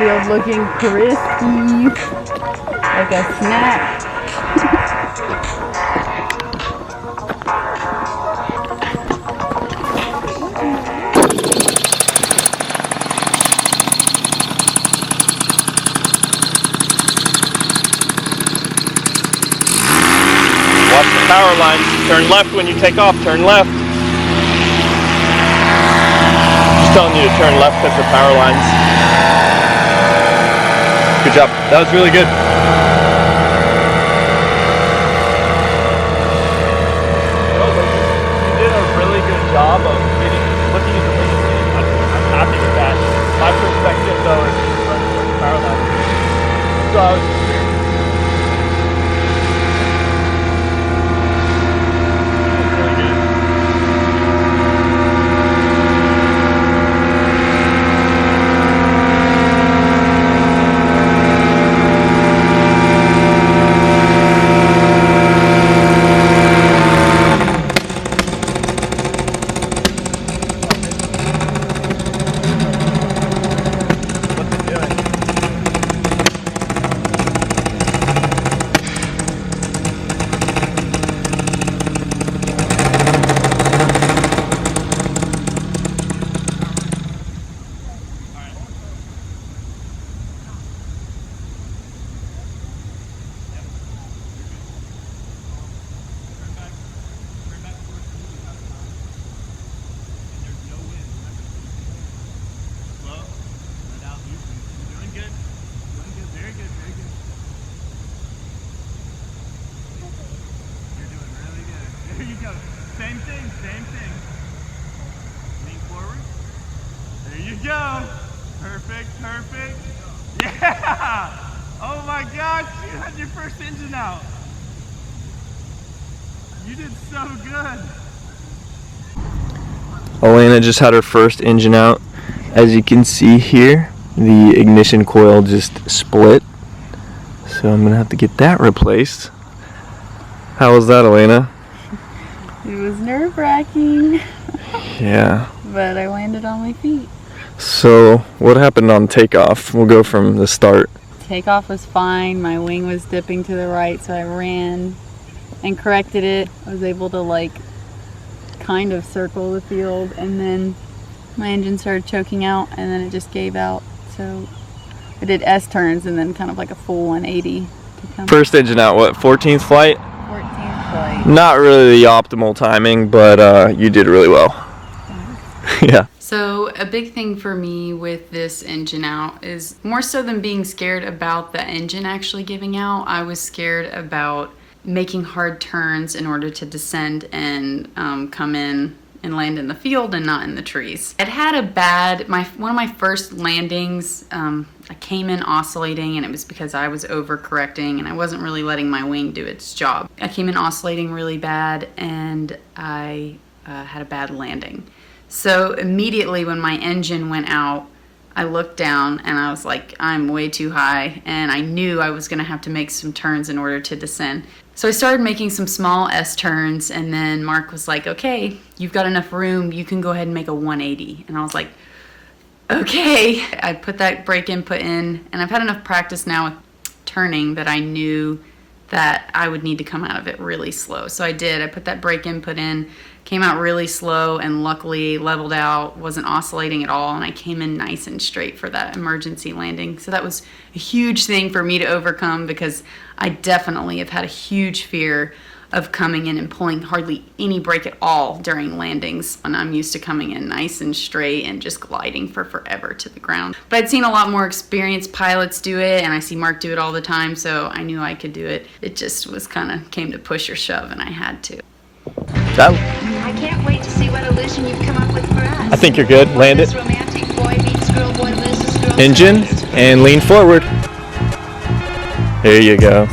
windshield looking crispy, like a snack. Watch the power lines. Turn left when you take off. Turn left. Just telling you to turn left because of the power lines. Good job. That was really good. You did a really good job of looking at the wing. I'm happy with that. My perspective though is running towards the power lines. So I was same thing. Lean forward. There you go. Perfect. Yeah! Oh my gosh, you had your first engine out. You did so good. Elena just had her first engine out. As you can see here, the ignition coil just split. So I'm gonna have to get that replaced. How was that, Elena? It was nerve-wracking. Yeah. But I landed on my feet. So what happened on takeoff? We'll go from the start. Takeoff was fine. My wing was dipping to the right, so I ran and corrected it. I was able to kind of circle the field, and then my engine started choking out, and then it just gave out. So I did S turns and then kind of like a full 180 to come. First engine out, what, 14th flight? 14th flight. Not really the optimal timing, but you did really well. Yeah. So a big thing for me with this engine out is more so than being scared about the engine actually giving out, I was scared about making hard turns in order to descend and come in and land in the field and not in the trees. I'd had a bad, one of my first landings, I came in oscillating, and it was because I was overcorrecting and I wasn't really letting my wing do its job. I came in oscillating really bad, and I had a bad landing. So immediately when my engine went out, I looked down and I was like, I'm way too high, and I knew I was gonna have to make some turns in order to descend. So I started making some small S turns, and then Mark was like, okay, you've got enough room, you can go ahead and make a 180. And I was like, okay. I put that brake input in, and I've had enough practice now with turning that I knew that I would need to come out of it really slow. So I did. I put that brake input in, came out really slow, and luckily leveled out, wasn't oscillating at all, and I came in nice and straight for that emergency landing. So that was a huge thing for me to overcome, because I definitely have had a huge fear of coming in and pulling hardly any brake at all during landings, and I'm used to coming in nice and straight and just gliding for forever to the ground. But I'd seen a lot more experienced pilots do it, and I see Mark do it all the time, so I knew I could do it. It just was kind of came to push or shove, and I had to. Done. I can't wait to see what illusion you've come up with for us. I think you're good. Land it. Romantic boy meets girl, boy loses girl. Engine and lean forward. There you go.